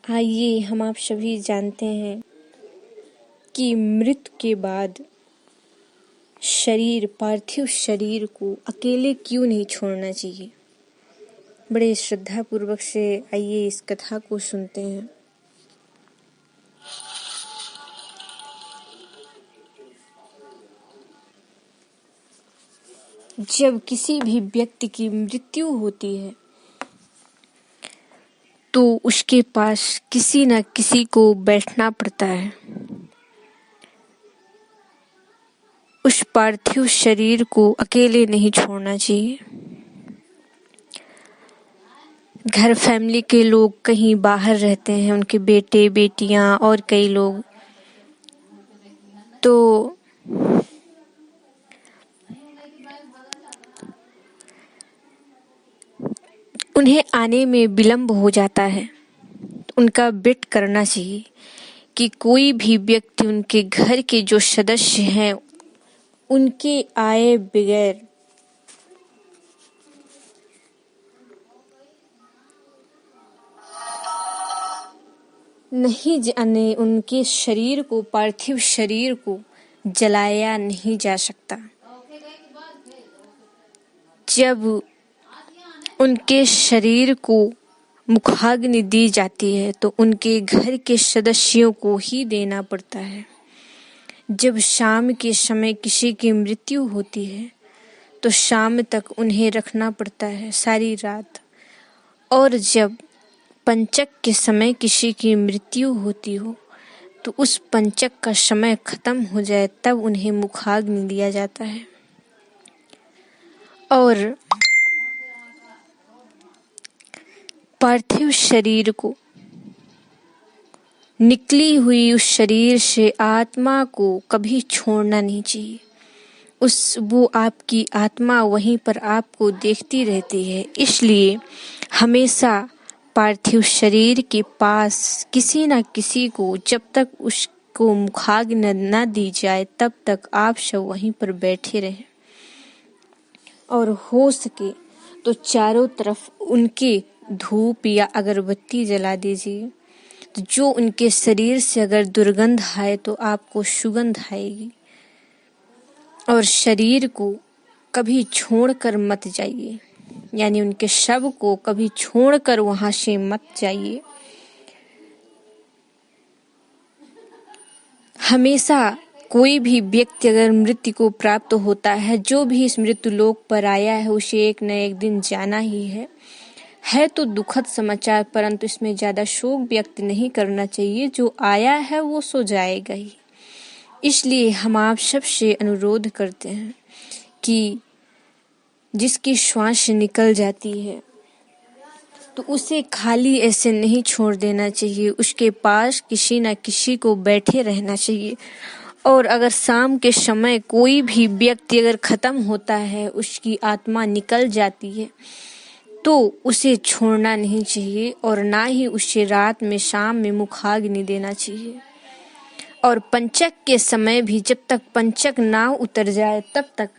आइए हम आप सभी जानते हैं कि मृत्यु के बाद पार्थिव शरीर को अकेले क्यों नहीं छोड़ना चाहिए। बड़े श्रद्धापूर्वक से आइए इस कथा को सुनते हैं। जब किसी भी व्यक्ति की मृत्यु होती है तो उसके पास किसी न किसी को बैठना पड़ता है। उस पार्थिव शरीर को अकेले नहीं छोड़ना चाहिए। घर फैमिली के लोग कहीं बाहर रहते हैं, उनके बेटे बेटियां और कई लोग, तो उन्हें आने में विलंब हो जाता है। उनका वेट करना चाहिए कि कोई भी व्यक्ति उनके घर के जो सदस्य हैं उनके आए बगैर नहीं जाने उनके शरीर को, पार्थिव शरीर को जलाया नहीं जा सकता। जब उनके शरीर को मुखाग्नि दी जाती है तो उनके घर के सदस्यों को ही देना पड़ता है। जब शाम के समय किसी की मृत्यु होती है तो शाम तक उन्हें रखना पड़ता है, सारी रात। और जब पंचक के समय किसी की मृत्यु होती हो तो उस पंचक का समय खत्म हो जाए तब उन्हें मुखाग्नि दिया जाता है। और पार्थिव शरीर को, निकली हुई उस शरीर से आत्मा को कभी छोड़ना नहीं चाहिए। वो आपकी आत्मा वहीं पर आपको देखती रहती है। इसलिए हमेशा पार्थिव शरीर के पास किसी न किसी को, जब तक उसको मुखाग्नि न दी जाए तब तक आप सब वहीं पर बैठे रहें। और हो सके तो चारों तरफ उनके धूप या अगरबत्ती जला दीजिए। तो जो उनके शरीर से अगर दुर्गंध आए तो आपको सुगंध आएगी। और शरीर को कभी छोड़कर मत जाइए, यानी उनके शव को कभी छोड़कर वहां से मत जाइए। हमेशा कोई भी व्यक्ति अगर मृत्यु को प्राप्त होता है, जो भी इस मृत्यु लोक पर आया है उसे एक न एक दिन जाना ही है तो दुखद समाचार, परंतु इसमें ज्यादा शोक व्यक्त नहीं करना चाहिए। जो आया है वो सो जाएगा ही। इसलिए हम आप सबसे अनुरोध करते हैं कि जिसकी श्वास निकल जाती है तो उसे खाली ऐसे नहीं छोड़ देना चाहिए। उसके पास किसी न किसी को बैठे रहना चाहिए। और अगर शाम के समय कोई भी व्यक्ति अगर खत्म होता है, उसकी आत्मा निकल जाती है, तो उसे छोड़ना नहीं चाहिए और ना ही उसे रात में, शाम में मुखाग्नि देना चाहिए। और पंचक के समय भी जब तक पंचक ना उतर जाए तब तक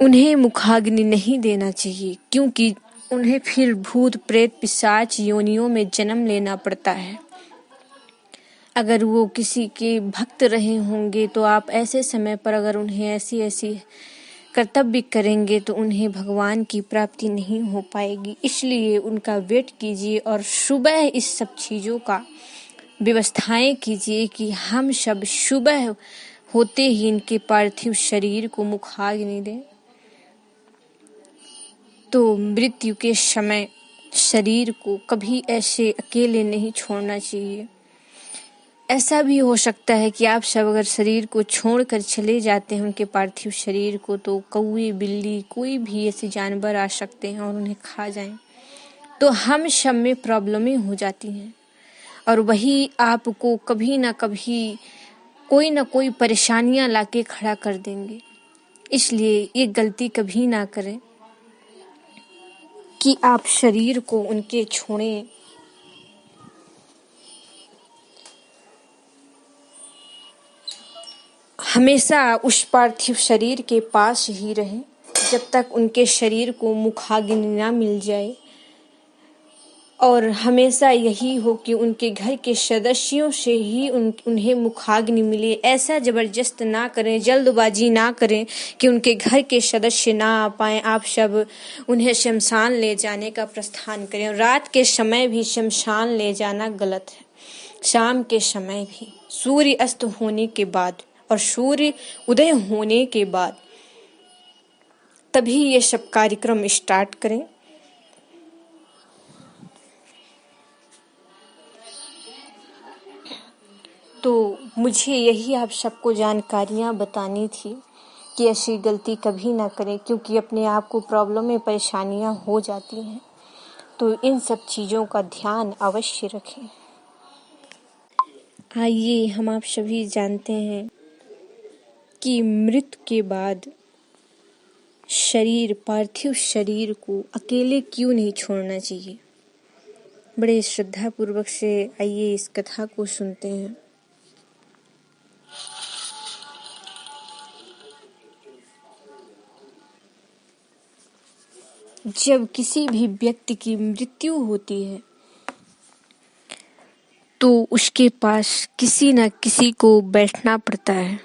उन्हें मुखाग्नि नहीं देना चाहिए, क्योंकि उन्हें फिर भूत प्रेत पिशाच योनियों में जन्म लेना पड़ता है। अगर वो किसी के भक्त रहे होंगे तो आप ऐसे समय पर अगर उन्हें ऐसी कर्तव्य करेंगे तो उन्हें भगवान की प्राप्ति नहीं हो पाएगी। इसलिए उनका वेट कीजिए और सुबह इस सब चीज़ों का व्यवस्थाएं कीजिए कि हम सब सुबह होते ही इनके पार्थिव शरीर को मुखाग्नि दें। तो मृत्यु के समय शरीर को कभी ऐसे अकेले नहीं छोड़ना चाहिए। ऐसा भी हो सकता है कि आप सब अगर शरीर को छोड़कर चले जाते हैं उनके पार्थिव शरीर को, तो कौवे, बिल्ली, कोई भी ऐसे जानवर आ सकते हैं और उन्हें खा जाएं, तो हम सब में प्रॉब्लमें हो जाती हैं और वही आपको कभी ना कभी कोई ना कोई परेशानियां लाके खड़ा कर देंगे। इसलिए ये गलती कभी ना करें कि आप शरीर को उनके छोड़ें। हमेशा उस पार्थिव शरीर के पास ही रहें जब तक उनके शरीर को मुखाग्नि ना मिल जाए। और हमेशा यही हो कि उनके घर के सदस्यों से ही उन्हें मुखाग्नि मिले। ऐसा जबरदस्त ना करें, जल्दबाजी ना करें कि उनके घर के सदस्य ना आ पाएं। आप सब उन्हें शमशान ले जाने का प्रस्थान करें। और रात के समय भी शमशान ले जाना गलत है, शाम के समय भी, सूर्य अस्त होने के बाद और सूर्य उदय होने के बाद तभी ये सब कार्यक्रम स्टार्ट करें। तो मुझे यही आप सबको जानकारियाँ बतानी थी कि ऐसी गलती कभी ना करें, क्योंकि अपने आप को प्रॉब्लम में परेशानियाँ हो जाती हैं। तो इन सब चीज़ों का ध्यान अवश्य रखें। आइए हम आप सभी जानते हैं कि मृत्यु के बाद पार्थिव शरीर को अकेले क्यों नहीं छोड़ना चाहिए। बड़े श्रद्धापूर्वक से आइए इस कथा को सुनते हैं। जब किसी भी व्यक्ति की मृत्यु होती है तो उसके पास किसी न किसी को बैठना पड़ता है।